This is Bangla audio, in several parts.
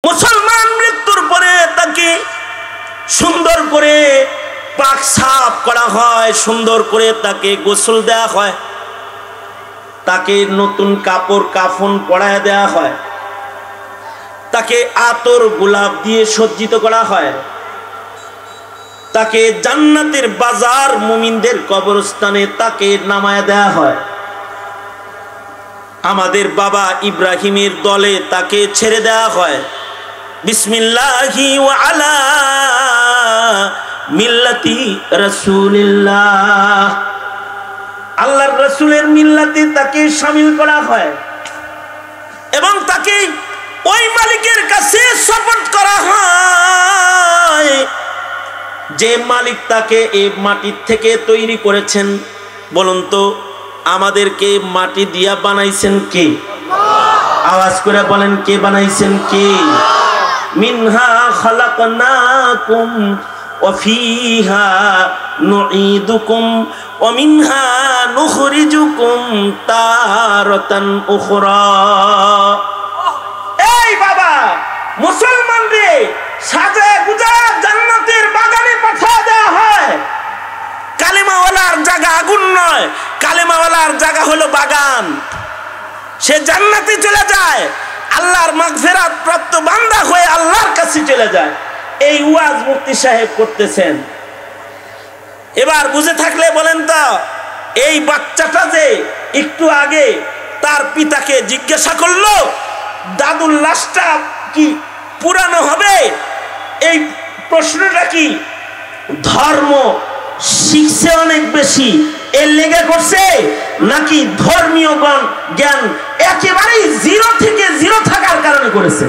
মুসলমান মৃত্যুর পরে তাকে সুন্দর করে পাক সাফ করা হয়, সুন্দর করে তাকে গোসল দেওয়া হয়, তাকে নতুন কাপড় কাফন পরায় দেওয়া হয়, তাকে আতর গোলাপ দিয়ে সজ্জিত করা হয়, তাকে জান্নাতের বাজার মুমিনদের কবরস্থানে তাকে নামায় দেওয়া হয়। আমাদের বাবা ইব্রাহিমের দলে তাকে ছেড়ে দেওয়া হয়। বিসমিল্লাহি ওয়া আলা মিল্লাতি রাসূলিল্লাহ, আল্লাহর রাসূলের মিল্লাতে তাকে শামিল করা হয় এবং তাকে ওই মালিকের কাছে সুপর্দ করা হয় যে মালিক তাকে এই মাটি থেকে তৈরি করেছেন। বলুন তো আমাদেরকে মাটি দিয়া বানাইছেন কে? আওয়াজ করে বলেন, কে বানাইছেন? কে? মিনহা খালাকনাকুম ওয়া ফিহা নুঈদুকুম ওয়া মিনহা নুখরিজুকুম তারাতান উখরা। এই বাবা, মুসলমান রে সাজায় গুজায় জান্নাতের বাগানে পাঠিয়ে দেওয়া হয়। কালেমাওয়ালার জায়গা আগুন নয়, কালেমাওয়ালার জায়গা হলো বাগান। সে জান্নাতে চলে যায়, আল্লাহর মাগফিরাত প্রাপ্ত বান্দা হয়ে আল্লাহর কাছে চলে যায়। এই ওয়াজ মুফতি সাহেব করতেছেন। এবার বুঝে থাকলে বলেন তো, এই বাচ্চাটা যে একটু আগে তার পিতাকে জিজ্ঞাসা করলো দাদুর লাশটা কি পুরানো হবে, এই প্রশ্নটা কি ধর্ম শিখছে অনেক বেশি এর লেগে করছে, নাকি ধর্মীয় জ্ঞান একেবারেই জিরো থেকে জিরো থাকার কারণে করেছে?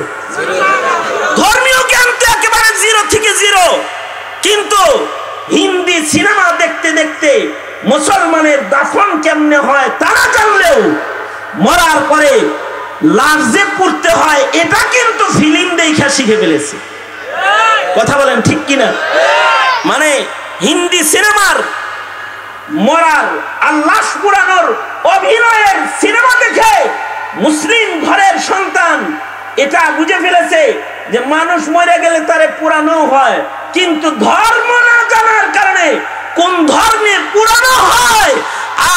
ধর্মীয় জ্ঞান তো একেবারে জিরো থেকে জিরো। কিন্তু হিন্দি সিনেমা দেখতে দেখতে মুসলমানের দাফন কেমনে হয় তারা জানলেও মরার পরে লাশ যে পুড়তে হয় এটা কিন্তু ফিল্ম দেখা শিখে ফেলেছে। কথা বলেন ঠিক কিনা? মানে হিন্দি সিনেমার মরার আর লাশ পুরানোর অভিনয়ের সিনেমা দেখে মুসলিম ঘরের সন্তান এটা বুঝে ফেলেছে যে মানুষ মরে গেলে তারে পুরানো হয়, কিন্তু ধর্ম না জানার কারণে কোন ধর্মে পুরানো হয়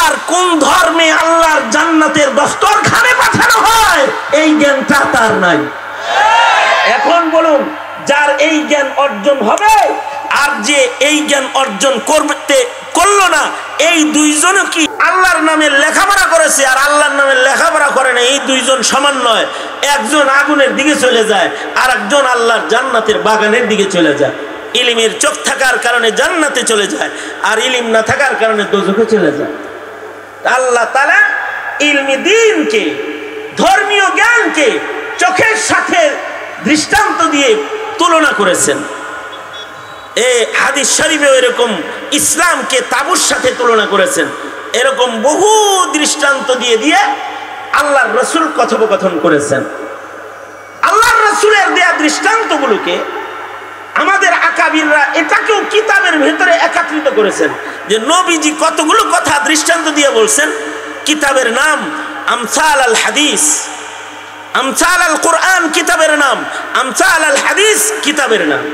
আর কোন ধর্মে আল্লাহর জান্নাতের দস্তরখানে পাঠানো হয় এই জ্ঞানটা তার নাই। এখন বলুন, যার এই জ্ঞান অর্জন হবে আর যে এই জ্ঞান অর্জন করলো না, এই দুইজনও কি আল্লাহর নামে লেখাপড়া করেছে আর আল্লাহর নামে লেখাপড়া করে না? এই দুইজন সমান নয়। একজন আগুনের দিকে চলে যায় আর একজন আল্লাহর জান্নাতের বাগানের দিকে চলে যায়। ইলমের চোখ থাকার কারণে জান্নাতে চলে যায় আর ইলম না থাকার কারণে দোজখে চলে যায়। আল্লাহ তাআলা ইলমি দ্বীনকে, ধর্মীয় জ্ঞানকে চোখের সাথে দৃষ্টান্ত দিয়ে তুলনা করেছেন। এই হাদিস শরীফে এরকম ইসলামকে তাবুর সাথে তুলনা করেছেন। এরকম বহু দৃষ্টান্ত দিয়ে দিয়ে আল্লাহর রাসূল কথোপকথন করেছেন। আল্লাহর রাসূলের দেয়া দৃষ্টান্তগুলোকে আমাদের আকাবিররা এটাকেও কিতাবের ভেতরে একত্রিত করেছেন যে নবীজি কতগুলো কথা দৃষ্টান্ত দিয়ে বলছেন। কিতাবের নাম আমসাল আল হাদিস, আমসাল আল কোরআন কিতাবের নাম, আমসাল আল হাদিস কিতাবের নাম।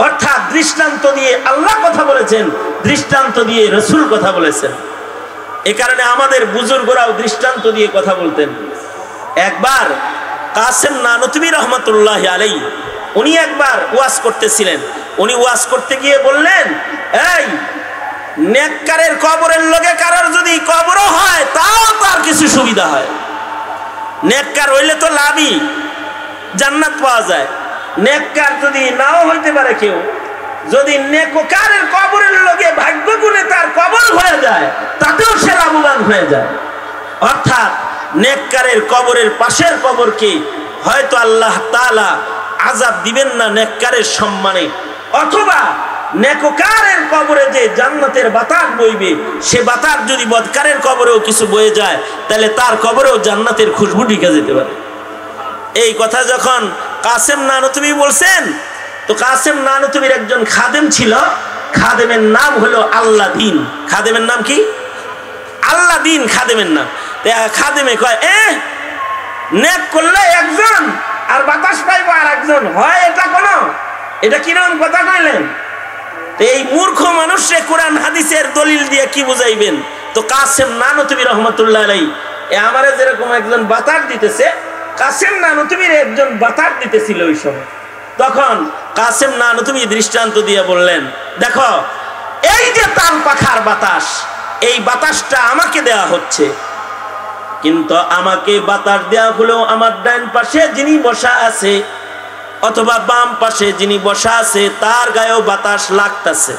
অর্থাৎ দৃষ্টান্ত দিয়ে আল্লাহ কথা বলেছেন, দৃষ্টান্ত দিয়ে রাসূল কথা বলেছেন। এই কারণে আমাদের বুজুর্গরাও দৃষ্টান্ত দিয়ে কথা বলতেন। একবার কাসেম নানতুবি রহমাতুল্লাহ আলাইহি উনি একবার ওয়াজ করতেছিলেন। উনি ওয়াজ করতে গিয়ে বললেন, এই নেককারের কবরের লগে কারোর যদি কবরও হয় তাও তার কিছু সুবিধা হয়। নেককার হইলে তো লাভই, জান্নাত পাওয়া যায়। নেককার যদি নাও হইতে পারে কেউ, যদি নেককারের কবরের লগে ভাগ্য গুণে তার কবর হয়ে যায় তাতেও সে লাভবান হয়ে যায়। অর্থাৎ নেককারের কবরের পাশের কবরকে হয়তো আল্লাহ তাআলা আযাব দিবেন না নেককারের সম্মানে, অথবা নেককারের কবরে যে জান্নাতের বাতাস বইবে সে বাতাস যদি বদকারের কবরেও কিছু বয়ে যায় তাহলে তার কবরেও জান্নাতের খুশবু ঢুকে যেতে পারে। এই কথা যখন কাসেম নানতুবি বলছেন, তো কাসেম নানতুবির একজন খাদেম ছিল, খাদেমের নাম হলো আল্লাহ দ্বীন। খাদেমের নাম কি? আল্লাহ দ্বীন খাদেমের নাম। খাদেমে কয়, নেক করলে একজন আর বাতাস পাইবো আর একজন, হয় এটা কোন, এটা কিরকম কথা কইলেন? তো এই মূর্খ মানুষে কোরআন হাদিসের দলিল দিয়ে কি বুঝাইবেন? তো কাসেম নানতুবি রহমতুল্লাহ আলাইহি আমারে যেরকম একজন বাতাস দিতেছে, কাসেম নানতুবির একজন বাতাস দিতেছিল ওই সময়। তখন কাসেম নানতুবি দৃষ্টান্ত দিয়ে বললেন, দেখো এই যে তাল পাখার বাতাস, এই বাতাসটা আমাকে দেয়া হচ্ছে, কিন্তু আমাকে বাতাস দেয়া হলেও আমার ডান পাশে যিনি বসা আছে অথবা বাম পাশে যিনি বসা আছে তার গায়েও বাতাস লাগতেছে,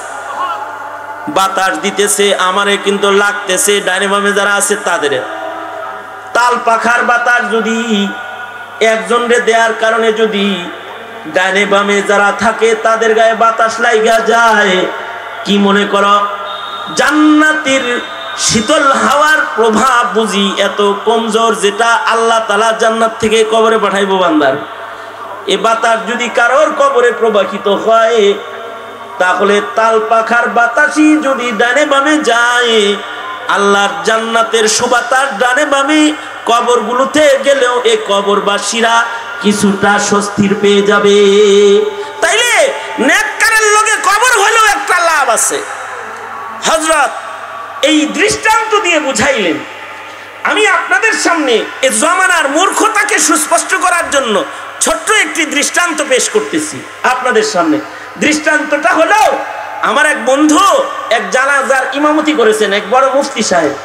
বাতাস দিতেছে, আমারে কিন্তু লাগতেছে, ডানে বামে যারা আছে তাদের। তাল পাখার বাতাস যদি একজনরে দেওয়ার কারণে যদি ডানে বামে যারা থাকে তাদের গায়ে বাতাস লাইগা যায়, কি মনে করো জান্নাতের শীতল হাওয়ার প্রভাব বুঝি এত কমজোর যেটা আল্লাহ তাআলা জান্নাত থেকে কবরে পাঠাইবো বান্দার? এ বাতাস যদি কারোর কবরে প্রবাহিত হয়, তাহলে তাল পাখার বাতাসই যদি ডানে বামে যায়, আল্লাহর জান্নাতের সুবাতাস ডানে বামে কবরগুলোতে গেলেও এই কবরবাসীরা কিছুটা স্বস্তির পেয়ে যাবে। তাইলে নেককারের লগে কবর হলেও একটা লাভ আছে। হযরত এই দৃষ্টান্ত দিয়ে বুঝাইলেন। আমি আপনাদের সামনে এই জমানার মূর্খতাকে সুস্পষ্ট করার জন্য ছোট্ট একটি দৃষ্টান্ত পেশ করতেছি আপনাদের সামনে। দৃষ্টান্তটা হলো, আমার এক বন্ধু এক জানাজার ইমামতি করেছেন, এক বড় মুফতি সাহেব,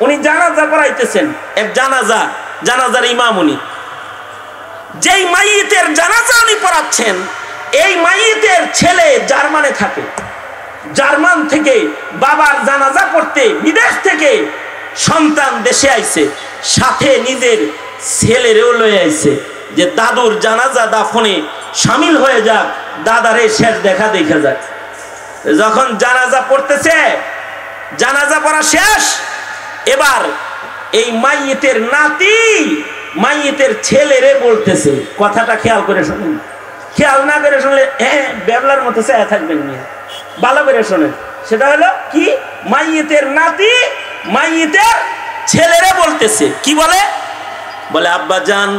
উনি জানাজা পড়াইতেছেন, এক জানাজার ইমাম। উনি যেই মাইয়িতের জানাজা উনি পড়াচ্ছেন, এই মাইয়িতের ছেলে জার্মানে থাকে। জার্মান থেকে বাবার জানাজা পড়তে বিদেশ থেকে সন্তান দেশে আইছে, সাথে নিজের ছেলেরেও লয়ে আইছে যে দাদুর জানাজা দাফনে শামিল হয়ে যাক, দাদারে শেষ দেখা দেখা যাক। যখন জানাজা পড়তেছে, জানাজা পড়া শেষ, এবার এই মাইয়িতের নাতি মাইয়িতের ছেলেরে বলতেছে, কথাটা খেয়াল করে শুনুন, খেয়াল না করে শুনলে বেবলার মতো চেয়ে থাকবেন না, ভালো করে শোনেন। সেটা হলো কি, মাইয়িতের নাতি মাইয়িতের ছেলেরে বলতেছে, কি বলে? বলে আব্বা জান,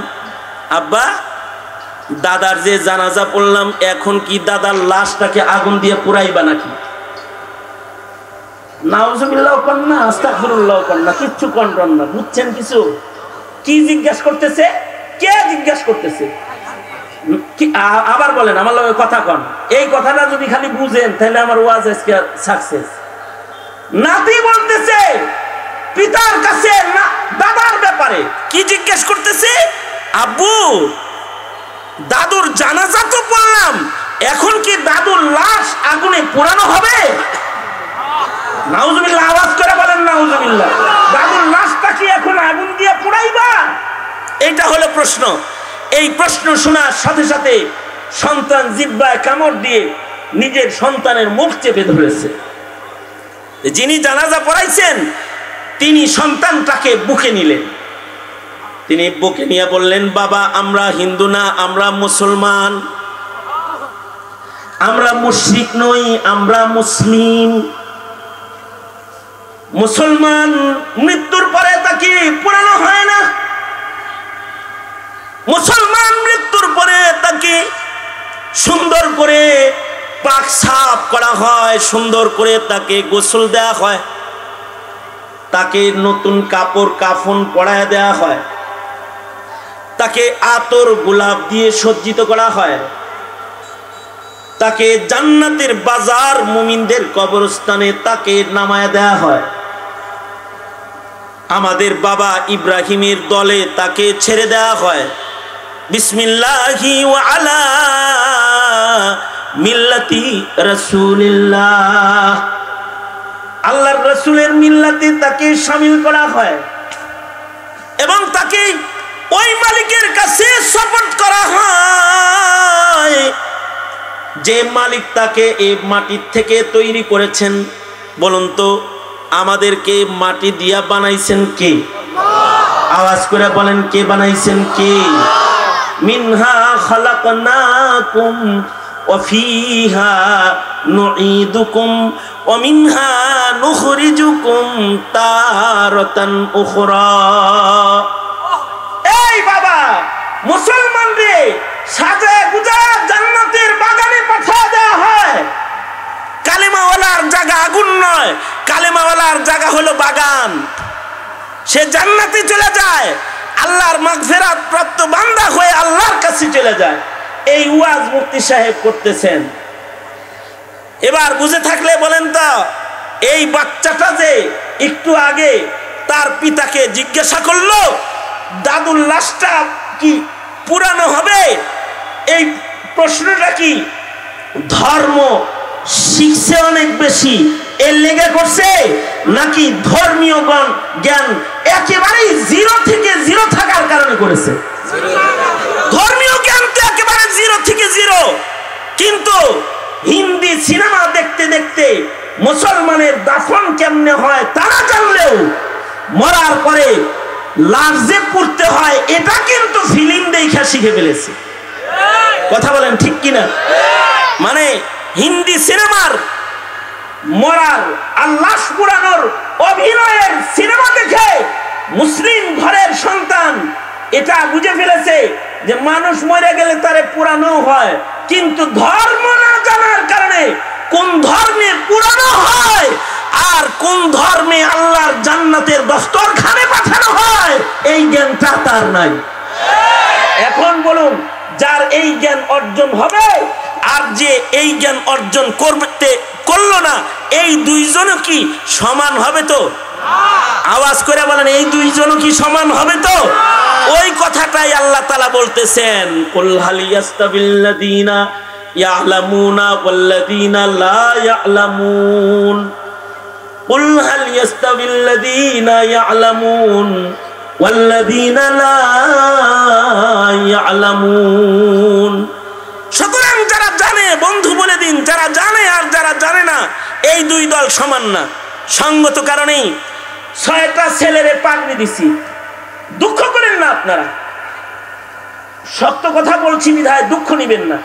আব্বা দাদার যে জানাজা পড়লাম, এখন কি দাদার লাশটাকে আগুন দিয়ে পুরাইবা নাকি? নাউজুবিল্লাহ কন্যা, আস্তাগফিরুল্লাহ কন্যা, কিচ্ছু কন্টন না, বুঝছেন কিছু? কি জিজ্ঞাসা করতেছে? কে জিজ্ঞাসা করতেছে? আবার বলেন, আমার লগে কথা কন। এই কথাটা যদি খালি বুঝেন তাহলে আমার ওয়াজ আজকে সাকসেস। নাতি বলতেছে পিতার কাছে দাদার ব্যাপারে কি জিজ্ঞেস করতেছে? আব্বু দাদুর জানাজা তো পড়লাম, এখন কি দাদুর লাশ আগুনে পোড়ানো হবে? নাউজুবিল্লাহ, আওয়াজ করে বলেন নাউজুবিল্লাহ। দাদুর লাশটা কি এখন আগুন দিয়ে পোড়াইবা? এইটা হলো প্রশ্ন। এই প্রশ্ন শোনার সাথে সাথে সন্তান জিহ্বায় কামড় দিয়ে নিজের সন্তানের মুখ চেপে ধরেছে। যিনি জানাজা পড়াইছেন তিনি সন্তানটাকে বুকে নিলেন। তিনি বুকে নিয়ে বললেন, বাবা আমরা হিন্দু না, আমরা মুসলমান, আমরা মুশরিক নই, আমরা মুসলিম। মুসলমান মৃত্যুর পরে তাকে পোড়ানো হয় না, মুসলমান মৃত্যুর পরে তাকে সুন্দর করে পাক সাফ করা হয়, সুন্দর করে তাকে গোসল দেওয়া হয়, তাকে নতুন কাপড় কাফন পরায় দেওয়া হয়, তাকে আতর গোলাপ দিয়ে সজ্জিত করা হয়, তাকে জান্নাতের বাজার মুমিনদের কবরস্থানে তাকে নামায় দেওয়া হয়। আমাদের বাবা ইব্রাহিমের দলে তাকে ছেড়ে দেওয়া হয়। বিসমিল্লাহি ওয়া আলা মিল্লাতি রাসূলিল্লাহ, আল্লাহর রাসূলের মিল্লাতে তাকে শামিল করা হয় এবং তাকে ওই মালিকের কাছে সুপর্দ করা হয় যে মালিক তাকে এই মাটি থেকে তৈরি করেছেন। বলুন তো আমাদেরকে মাটি দিয়া বানাইছেন কে? আওয়াজ করে বলেন, কে বানাইছেন? কে? মিনহা খালাকনাকুম ওয়া ফিহা নুঈদুকুম ওয়া মিনহা নুখরিজুকুম তারাতান উখরা। এই বাবা, মুসলমান মুসলমানরে সাজায় গুজায় জান্নাতের বাগানে পাঠিয়ে দেওয়া হয়। কালিমাওয়ালার জায়গা আগুন নয়, কালিমাওয়ালার জায়গা হলো বাগান। সে জান্নাতে চলে যায়, আল্লাহর মাগফিরাত প্রাপ্ত বান্দা হয়ে আল্লাহর কাছে চলে যায়। এই ওয়াজ মুফতি সাহেব করতেছেন। এবার বুঝে থাকলে বলেন তো, এই বাচ্চাটা যে একটু আগে তার পিতাকে জিজ্ঞাসা করলো দাদুর লাশটা কি পুরানো হবে, এই প্রশ্নটা কি ধর্ম শিখছে অনেক বেশি এর লেগে করছে, নাকি ধর্মীয় জ্ঞান একেবারেই জিরো থেকে জিরো থাকার কারণে করেছে? ধর্মীয় জ্ঞান তো একেবারে জিরো থেকে জিরো। কিন্তু হিন্দি সিনেমা দেখতে দেখতে মুসলমানের দাফন কেমনে হয় তারা জানলেও মরার পরে লাশ যে পুড়তে হয় এটা কিন্তু ফিল্ম দেখা শিখে ফেলেছে। কথা বলেন ঠিক কিনা? মানে হিন্দি সিনেমার মরার আর লাশ পুরানোর অভিনয়ের সিনেমা দেখে মুসলিম ঘরের সন্তান এটা বুঝে ফেলেছে যে মানুষ মরে গেলে তারে পুরানো হয়, কিন্তু ধর্ম না জানার কারণে কোন ধর্মে পুরানো হয় আর কোন ধর্মে আল্লাহর জান্নাতের দস্তরখানে পাঠানো হয় এই জ্ঞানটা তার নাই। এখন বলুন, যার এই জ্ঞান অর্জন হবে আর যে এই জ্ঞান অর্জন করলো না, এই দুইজনও কি সমান হবে? তো আওয়াজ করে বলেন, এই দুইজনও কি সমান হবে? তো ওই কথাটাই আল্লাহ তাআলা বলতেছেন, কুল হাল ইয়াস্তাবিল্লাযীনা ইয়ালামুনা ওয়াল্লাযীনা লা ইয়ালামুন, কুল হাল ইয়াস্তাবিল্লাযীনা ইয়ালামুন ওয়াল্লাযীনা লা ইয়ালামুন। সুতরাং যারা জানে, বন্ধু বলে দিন, যারা জানে আর যারা জানে না এই দুই দল সমান না। সঙ্গত কারণেই 6টা ছেলেরে পাগড়ি দিছি। দুঃখ করেন না আপনারা, সত্য কথা বলছি বিধায় দুঃখ নিবেন না।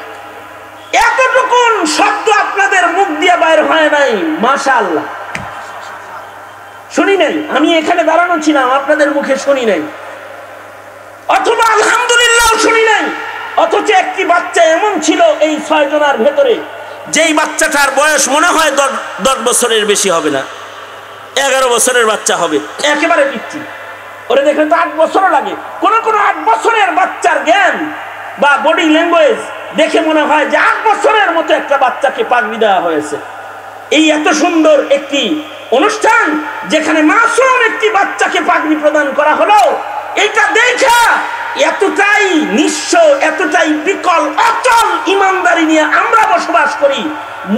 এতটুকুন শব্দ আপনাদের মুখ দিয়ে বাইর হয় নাই, মাশাআল্লাহ, শুনি নাই। আমি এখানে দাঁড়ানো ছিলাম, আপনাদের মুখে শুনি নাই, অথবা আলহামদুলিল্লাহ শুনি নাই। অথচ একটি বাচ্চা এমন ছিল এই 6 জনের ভেতরে, যেই বাচ্চাটার বয়স মনে হয় 10 বছরের বেশি হবে না, 11 বছরের বাচ্চা হবে, একেবারে পিচ্ছি। ওরে দেখলে তো 8 বছরও লাগে। কোন 8 বছরের বাচ্চার জ্ঞান বা বডি ল্যাঙ্গুয়েজ দেখে মনে হয় যে 8 বছরের মতো একটা বাচ্চাকে পাগড়ি দেওয়া হয়েছে। এই এত সুন্দর একটি অনুষ্ঠান যেখানে মাসুম একটি বাচ্চাকে পাগড়ি প্রদান করা হলো, এটা দেখা এতটাই নিঃস্ব, এতটাই বিকল, অচল ইমানদারি নিয়ে আমরা বসবাস করি,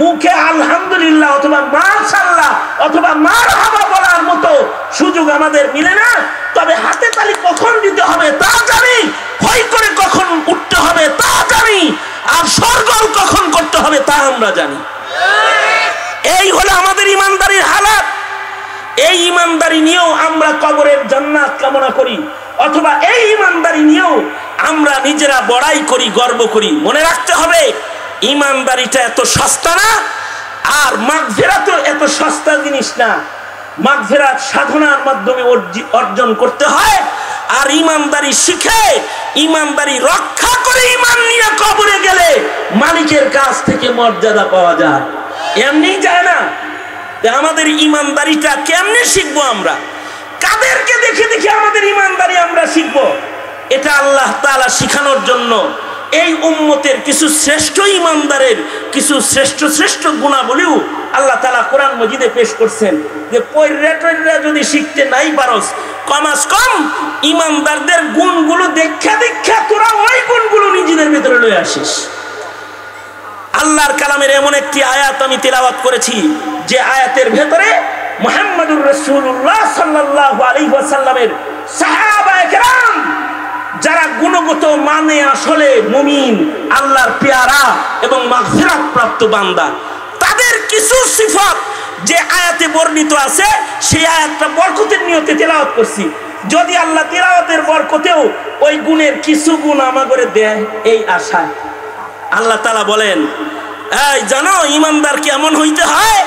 মুখে আলহামদুলিল্লাহ অথবা মাশাআল্লাহ অথবা মারহাবা বলার মতো সুযোগ আমাদের মিলে না। তবে হাতে তালি কখন দিতে হবে তা জানি, ভয় করে কখন উঠতে হবে তা জানি, আর সরগোল কখন করতে হবে তা আমরা জানি। এই হলো আমাদের ইমানদারির হালাত। এই ইমানদারি নিয়েও আমরা কবরের জান্নাত কামনা করি, অথবা এই ইমানদারি নিয়েও আমরা নিজেরা বড়াই করি, গর্ব করি। মনে রাখতে হবে, ইমানদারিটা এত সস্তা না, আর মাগফিরাত এত সস্তা জিনিস না। মাগফিরাত সাধনার মাধ্যমে অর্জন করতে হয়, আর ইমানদারি শিখে ইমানদারি রক্ষা করে ইমান নিয়ে কবরে গেলে মালিকের কাছ থেকে মর্যাদা পাওয়া যায়, এমনি যায় না। আমাদের ইমানদারিটা কেমনে শিখবো আমরা? কাদেরকে দেখে দেখে আমাদের ইমানদারি আমরা শিখবো? এটা আল্লাহ তাআলা শিখানোর জন্য এই উম্মতের কিছু শ্রেষ্ঠ ইমানদারের কিছু শ্রেষ্ঠ শ্রেষ্ঠ গুণাবলীও আল্লাহ তাআলা কোরআন মজিদে পেশ করছেন, যে পয়রা যদি শিখতে নাই পারস, কমাস কম ইমানদারদের গুণগুলো দেখা দেখা তোরা ওই গুণগুলো নিজেদের ভিতরে লয়ে আসিস। আল্লাহর কালামের এমন একটি আয়াত আমি তেলাওয়াত করেছি, যে আয়াতের ভেতরে মুহাম্মদুর রাসূলুল্লাহ সাল্লাল্লাহু আলাইহি ওয়াসাল্লামের সাহাবায়ে কেরাম যারা গুণগত মানে আসলে মুমিন, আল্লাহর পেয়ারা এবং মাগফিরাত প্রাপ্ত বান্দা, তাদের কিছু সিফাত যে আয়াতে বর্ণিত আছে, সেই আয়াতটা বরকতের নিয়তে তেলাওয়াত করছি। যদি আল্লাহ তেলাওয়াতের বরকতেও ওই গুণের কিছু গুণ আমাগরে দেয়, এই আশায় আল্লাহ তাআলা বলেন, এই জানো ইমানদার কেমন হইতে হয়?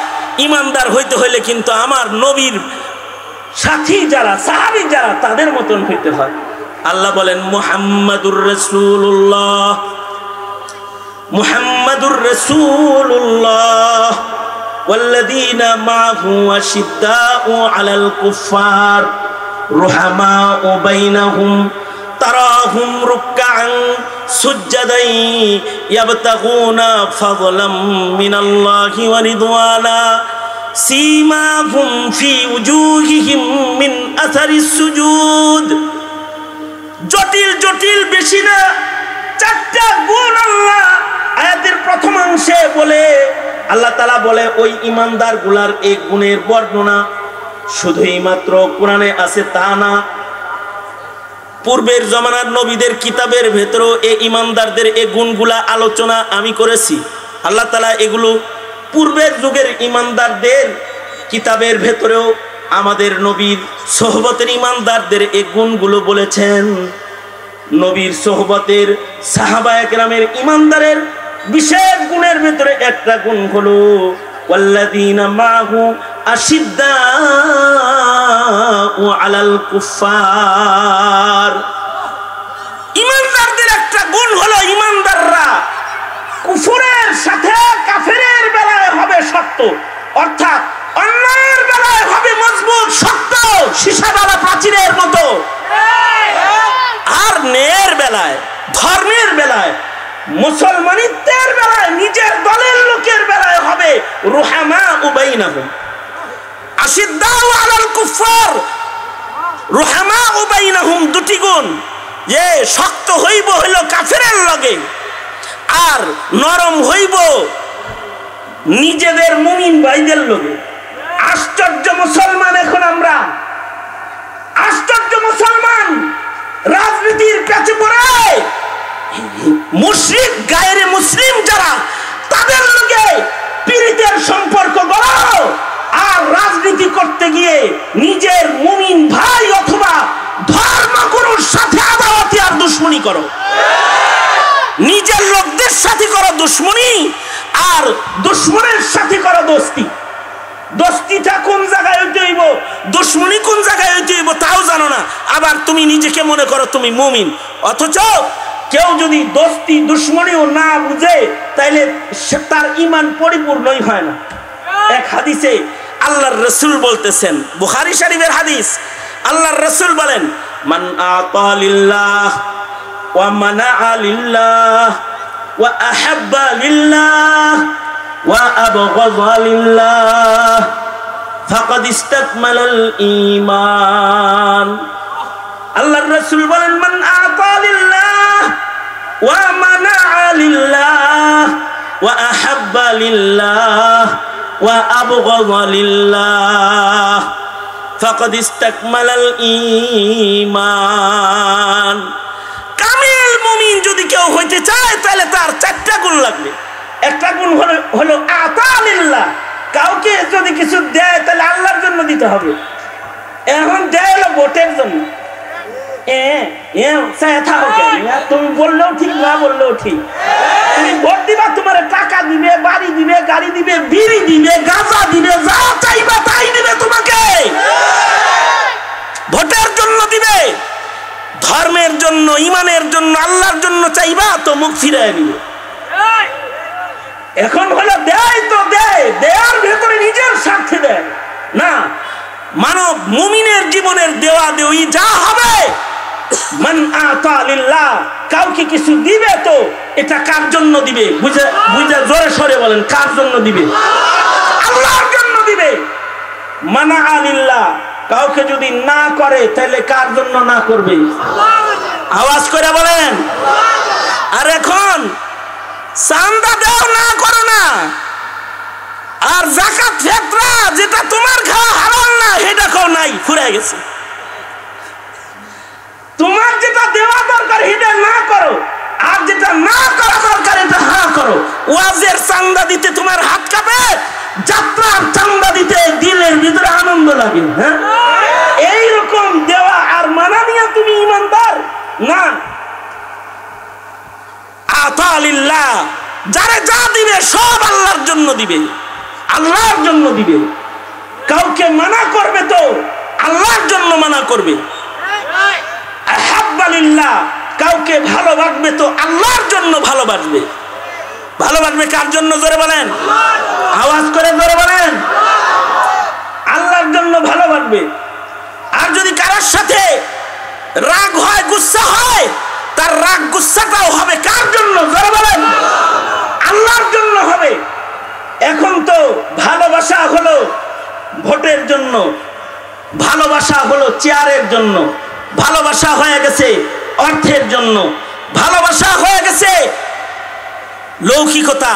ইমানদার হইতে হইলে কিন্তু আমার নবীর সাথী যারা, সাহাবী যারা, তাদের মতন হইতে হয়। আল্লাহ বলেন মুহাম্মাদুর রাসূলুল্লাহ, মুহাম্মাদুর রাসূলুল্লাহ ওয়াল্লাযীনা মাআহু আশিদ্দাউ আলাল কুফফার রুহামাউ বাইনাহুম তারাহুম রুকআন সুজদান ইয়াবতাগুনা ফাযলাম মিনাল্লাহি ওয়া রিদওয়ানা সীমাহুম ফি উজুহিহিম মিন আসারিস সুজুদ। জটিল জটিল বেশি না, চারটা গুণ আল্লাহ আয়াতের প্রথমাংশে বলে আল্লাহ তাআলা বলে ওই ঈমানদার গুলার এই গুণের বর্ণনা শুধুই মাত্র কোরআনে আছে তা না, পূর্বের জমানার নবীদের কিতাবের ভেতরেও এই ঈমানদারদের এই গুণগুলা আলোচনা আমি করেছি। আল্লাহ তাআলা এগুলো পূর্বের যুগের ঈমানদারদের কিতাবের ভেতরেও আমাদের নবীর সোহবতের ঈমানদারদের এই গুণগুলো বলেছেন। নবীর সোহবতের সাহাবায়ে কেরামের ঈমানদারের বিশেষ গুণের ভেতরে একটা গুণ হলো ওয়াল্লাযীনা মাহু আশিদ্দাউ আলাল কুফফার। ঈমানদারদের একটা গুণ হলো ঈমানদাররা কুফরের সাথে কাফেরের বেলায় হবে শক্ত, অর্থাৎ অন্যায়ের বেলায় হবে মজবুত শক্ত সীসাবালা প্রাচীরের মতো, আর ন্যায়ের বেলায় ধর্মের বেলায় মুসলমানিত্বের বেলায় নিজের দলের লোকের বেলায় হবে রুহামাউ বাইনাহুম আশিদ্দাউ আলাল কুফফার রুহামাউ বাইনাহুম। দুটি গুণ, যে শক্ত হইব হইল কাফেরের লগে আর নরম হইব নিজেদের মুমিন ভাইদের লগে। আশ্চর্য মুসলমান, এখন আমরা আশ্চর্য মুসলমান রাজনীতির পেছে পড়ে মুশরিক গায়রে মুসলিম যারা তাদের লগে পীড়িতের সম্পর্ক গড়ো, আর রাজনীতি করতে গিয়ে নিজের মুমিন ভাই অথবা ধর্মগুরুর সাথে আদাওয়াতি আর দুশমনি করো, নিজের লোকদের সাথে করো দুশমনি আর দুশমনের সাথে করো দোস্তি। দোস্তিটা কোন জায়গায় হইতে হইব, দুশমনি কোন জায়গায় হইতে হইব তাও জানো না, আবার তুমি নিজেকে মনে করো তুমি মুমিন। অথচ কেউ যদি দোস্তি দুশমনিও না বুঝে তাইলে তার ঈমান পরিপূর্ণই হয় না। এক হাদিসে আল্লাহর রাসূল বলতেছেন, বুখারী শরীফের হাদিস, আল্লাহর রাসূল বলেন মান আতা লিল্লাহ ওয়া মানাআ লিল্লাহ ওয়া আহাব্বা লিল্লাহ ওয়া আবগাযা লিল্লাহ ফাকাদ ইসতাকমালাল ঈমান। আল্লাহর রাসূল বলেন মান আতা লিল্লাহ ওয়া মানাআ লিল্লাহ ওয়া আহাব্বা লিল্লাহ ওয়া আবগাযা লিল্লাহ ফাকাদ ইসতাকমালাল ঈমান। কামিল মুমিন যদি কেউ হইতে চায় তাহলে তার চারটা গুণ লাগবে। একটা গুণ হলো আতা লিল্লাহ, কাউকে যদি কিছু দেয় তাহলে আল্লাহর জন্য দিতে হবে। এখন দেয় হলো ভোটের জন্য, তুমি বললেও ঠিক না বললেও ঠিক, তুমি ভোট দিবা, তোমার টাকা দিবে, বাড়ি দিবে, গাড়ি দিবে, বিড়ি দিবে, গাঁজা দিবে, যা চাইবা তাই দিবে তোমাকে, ভোটের জন্য দিবে। ধর্মের জন্য, ইমানের জন্য, আল্লাহর জন্য চাইবা তো মুখ ফিরায় দিবে। এখন হলো দেয় তো দেয়, দেওয়ার ভেতরে নিজের স্বার্থে দেয় না। মানব মুমিনের জীবনের দেওয়া দেওয়ি যা হবে, মান আতা লিল্লাহ, কাউকে কিছু দিবে তো এটা কার জন্য দিবে? বুঝে বুঝে জোরে সরে বলেন, কার জন্য দিবে? আল্লাহর জন্য দিবে। মানা লিল্লাহ, কাউকে যদি না করে তাহলে কার জন্য না করবে? আওয়াজ করে বলেন। আর এখন চান্দা দাও না করো না, আর যাকাত ফিতরা যেটা তোমার খাওয়া হারাম না সেটা খাও নাই, ফুরাই গেছে। তোমার যেটা দেওয়া দরকার সেটা না করো, আর যেটা না করা দরকার এটা হ্যাঁ করো। ওয়াজের চান্দা দিতে তোমার হাত কাঁপে, যাত্রার চান্দা দিতে দিলের ভিতরে আনন্দ লাগে। হ্যাঁ, এইরকম দেওয়া আর মানা নিয়ে তুমি ইমানদার না। আতা লিল্লাহ, যারে যা দিবে সব আল্লাহর জন্য দিবে, আল্লাহর জন্য দিবে। কাউকে মানা করবে তো আল্লাহর জন্য মানা করবে। আহাব্বা ইউহিব্বুনা লিল্লাহ, কাউকে ভালোবাসবে তো আল্লাহর জন্য ভালোবাসবে। ভালোবাসবে কার জন্য? জোরে বলেন, আওয়াজ করে জোরে বলেন। আল্লাহর জন্য ভালোবাসবে। আর যদি কারোর সাথে রাগ হয়, গুসা হয়, তার রাগ গুসাটাও হবে কার জন্য? জোরে বলেন, আল্লাহর জন্য হবে। এখন তো ভালোবাসা হলো ভোটের জন্য, ভালোবাসা হলো চেয়ারের জন্য, ভালোবাসা হয়ে গেছে অর্থের জন্য, ভালোবাসা হয়ে গেছে লৌকিকতা,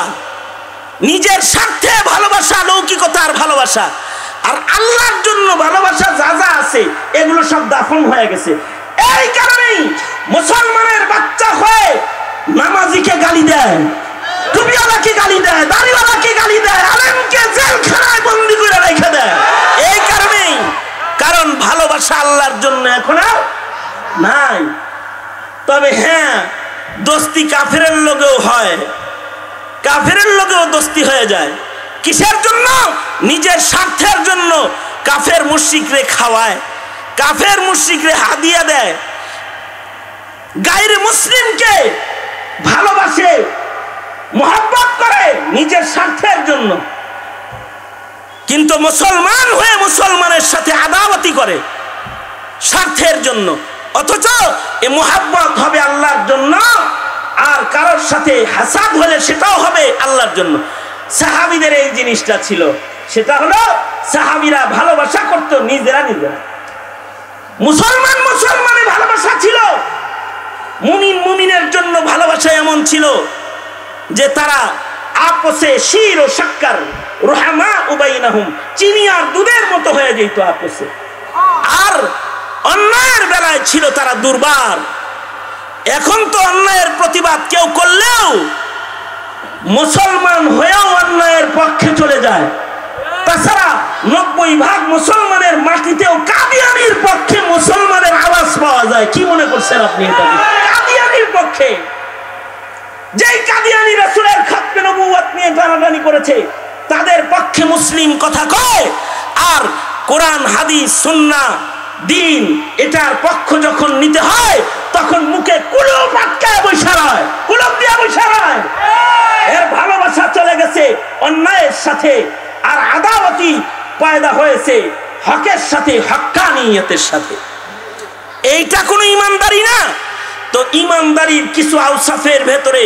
নিজের স্বার্থে ভালোবাসা, লৌকিকতার ভালোবাসা। আর আল্লাহর জন্য ভালোবাসা যা যা আছে এগুলো সব দাফন হয়ে গেছে। এই কারণেই মুসলমানের বাচ্চা হয়ে নামাজিকে গালি দেয়, টুপিওয়ালাকে গালি দেয়, দাড়িওয়ালাকে গালি দেয়, আলেমকে জেলখানায় বন্দি করে রেখে দেয়। এই কারণেই, কারণ ভালোবাসা আল্লাহর জন্য এখন আর নাই। তবে হ্যাঁ, দোস্তি কাফেরের লোকেও হয়, কাফেরের লোকেও দোস্তি হয়ে যায়। কিসের জন্য? নিজের স্বার্থের জন্য। কাফের মুশরিকরে খাওয়ায়, কাফের মুশরিকরে হাদিয়া দেয়, গায়রে মুসলিমকে ভালোবাসে, মোহাব্বত করে নিজের স্বার্থের জন্য। কিন্তু মুসলমান হয়ে মুসলমানের সাথে আদাওয়াতি করে স্বার্থের জন্য। অথচ এ মোহাব্বত হবে আল্লাহর জন্য, আর কারোর সাথে হাসাদ হলে সেটাও হবে আল্লাহর জন্য। সাহাবীদের এই জিনিসটা ছিল, সেটা হলো সাহাবীরা ভালোবাসা করত নিজেরা নিজেরা। মুসলমান মুসলমানের ভালোবাসা ছিল, মুমিন মুমিনের জন্য ভালোবাসা এমন ছিল যে তারা আপসে শির ও শক্কর, রুহামা বাইনাহুম, চিনি আর দুধের মতো হয়ে যেত আপসে। আর অন্যায়ের বেলায় ছিল তারা দুর্বার। এখন তো অন্যায়ের প্রতিবাদ কেউ করলেও মুসলমান হয়েও অন্যায়ের পক্ষে চলে যায়। তাছাড়া 90% মুসলমানের মাটিতেও কাদিয়ানির পক্ষে মুসলমানের আওয়াজ পাওয়া যায়। কি মনে করছেন আপনি? এটা কাদিয়ানির পক্ষে, যেই কাদিয়ানি রাসূলের খাতমে নবুয়ত নিয়ে টানাটানি করেছে, তাদের পক্ষে মুসলিম কথা কয়। আর কোরআন, হাদিস, সুন্নাহ, দিন, এটার পক্ষ যখন নিতে হয় তখন মুখে কুলুপ আটকায় বসে রয়, কুলুপ দিয়ে বসে রয়। এর ভালোবাসা চলে গেছে অন্যায়ের সাথে, আর আদাওয়াতি পয়দা হয়েছে হকের সাথে, হক্কানিয়তের সাথে। এইটা কোনো ইমানদারি না। তো ইমানদারির কিছু আওসাফের ভেতরে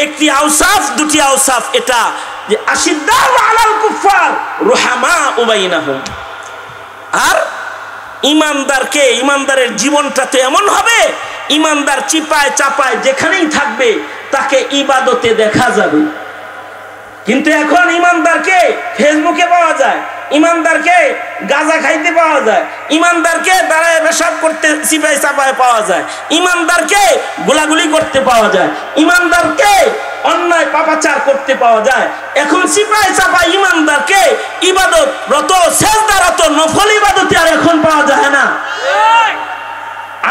একটি আওসাফ, দুটি আওসাফ, এটা যে আশিদ্দাউ আলাল কুফার রুহামা বাইনাহুম। আর ইমানদারকে, ইমানদারের জীবনটা তো এমন হবে, ইমানদার চিপায় চাপায় যেখানেই থাকবে তাকে ইবাদতে দেখা যাবে। কিন্তু এখন ইমানদারকে ফেসবুকে পাওয়া যায়, ইমানদারকে গাঁজা খাইতে পাওয়া যায়, ইমানদারকে দাঁড়ায় পেশাব করতে চিপায় চাপায় পাওয়া যায়, ইমানদারকে গোলাগুলি করতে পাওয়া যায়, ইমানদারকে অন্যায় পাপাচার করতে পাওয়া যায়। এখন চিপায় চাপায় ইমানদারকে ইবাদত রত, সেজদারত, নফল ইবাদতে আর এখন পাওয়া যায় না।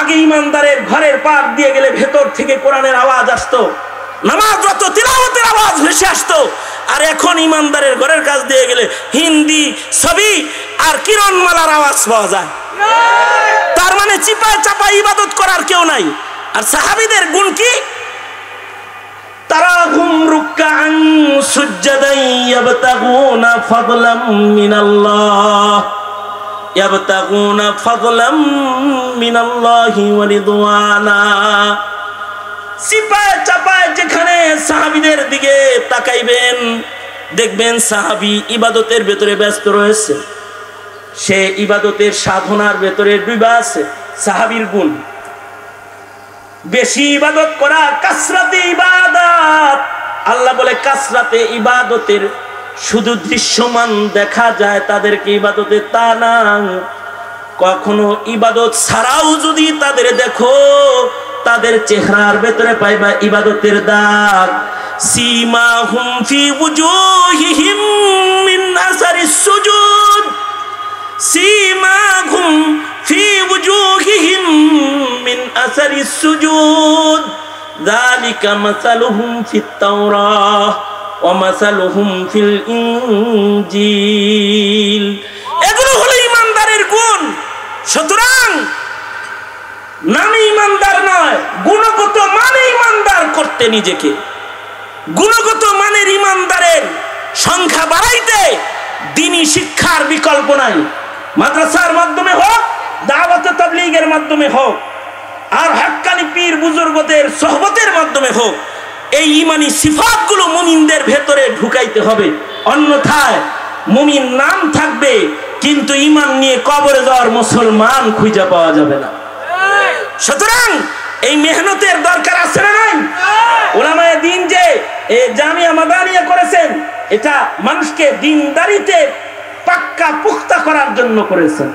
আগে ইমানদারের ঘরের পার দিয়ে গেলে ভেতর থেকে কোরআনের আওয়াজ আসতো, নামাজরত তিলাওয়াতের আওয়াজ ভেসে আসতো। আর এখন ইমানদারের ঘরের কাছ দিয়ে গেলে হিন্দি ছবি আর কিরণমালার আওয়াজ পাওয়া যায়। তার মানে চিপায় চাপায় ইবাদত করার কেউ নাই। আর সাহাবীদের গুণ কি? তারাহুম রুকআন সুজদান ইয়াবতাগুনা ফাদলাম মিনাল্লাহ, ইয়াবতাগুনা ফাদলাম মিনাল্লাহি ওয়া রিদওয়ানা। চিপায় চাপায় যেখানে সাহাবীদের দিকে তাকাইবেন, দেখবেন সাহাবী ইবাদতের ভেতরে ব্যস্ত রয়েছে, সে ইবাদতের সাধনার ভেতরে ডুবা আছে। সাহাবীর গুণ বেশি ইবাদত করা, কাসরাতে ইবাদত। আল্লাহ বলে কাসরাতে ইবাদতের শুধু দৃশ্যমান দেখা যায় তাদেরকে ইবাদতে, তা না, কখনো ইবাদত ছাড়াও যদি তাদের দেখো, তাদের চেহারার ভেতরে পাইবা ইবাদতের দাগ। সীমাহুম ফি ওয়ুজুহিহিম মিন আসারিস সুজুদ, সীমাহুম ফি ওয়ুজুহিহিম মিন আসারিস সুজুদ, যালিকা মাসালুহুম ফিত তাওরাহ ওয়া মাসালুহুম ফিল ইনজিল। এগুলো হলো ইমানদারের গুণ। সুতরাং নামে ইমানদার নয়, গুণগত মানে ইমানদার করতে নিজেকে। গুণগত মানের ইমানদারের সংখ্যা বাড়াইতে দ্বীনি শিক্ষার বিকল্প নাই। মাদ্রাসার মাধ্যমে হোক, দাওয়াতে তাবলীগের মাধ্যমে হোক, আর হক্কানি পীর বুজুর্গদের সোহবতের মাধ্যমে হোক, এই ইমানি সিফাতগুলো মুমিনদের ভেতরে ঢুকাইতে হবে। অন্যথায় মুমিন নাম থাকবে কিন্তু ইমান নিয়ে কবরে যাওয়ার মুসলমান খুঁজে পাওয়া যাবে না। সুতরাং এই মেহনতের দরকার আছে না নাই? উলামায়ে দ্বীন যে এই জামিয়া মাদানিয়া করেছেন, এটা মানুষকে দ্বীনদারিতে পাক্কা পুখতা করার জন্য করেছেন।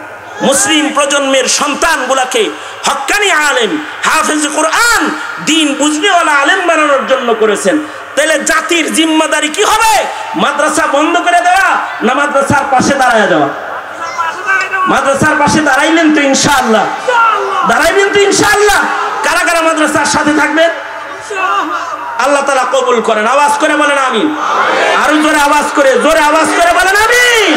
মুসলিম প্রজন্মের সন্তানগুলাকে হক্কানি আলেম, হাফেজ কোরআন, দ্বীন বুঝনেওয়ালা আলেম বানানোর জন্য করেছেন। তাহলে জাতির জিম্মাদারি কি হবে? মাদ্রাসা বন্ধ করে দেওয়া না মাদ্রাসার পাশে দাঁড়ায় যাওয়া? মাদ্রাসার পাশে দাঁড়াইলেন তো ইনশাআল্লাহ, দাঁড়াইবেন তো ইনশাআল্লাহ। কারা কারা মাদ্রাসার সাথে থাকবেন? আল্লাহ তাআলা কবুল করেন। আওয়াজ করে বলেন আমিন। আরো জোরে আওয়াজ করে, জোরে আওয়াজ করে বলেন আমিন।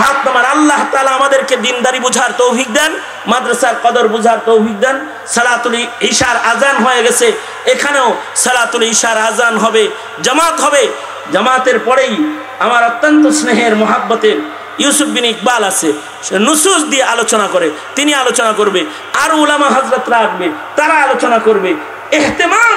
হাত নামান। আল্লাহ তাআলা আমাদেরকে দ্বীনদারি বুঝার তৌফিক দেন, মাদ্রাসার কদর বুঝার তৌফিক দেন। সালাতুল ইশার আজান হয়ে গেছে, এখানেও সালাতুল ইশার আজান হবে, জামাত হবে। জামাতের পরেই আমার অত্যন্ত স্নেহের মহাব্বতের ইউসুফ বিন ইকবাল আছে, নুসুস দিয়ে আলোচনা করে, তিনি আলোচনা করবে। আর উলামা হযরতরা আসবে, তারা আলোচনা করবে। ইহতিমাম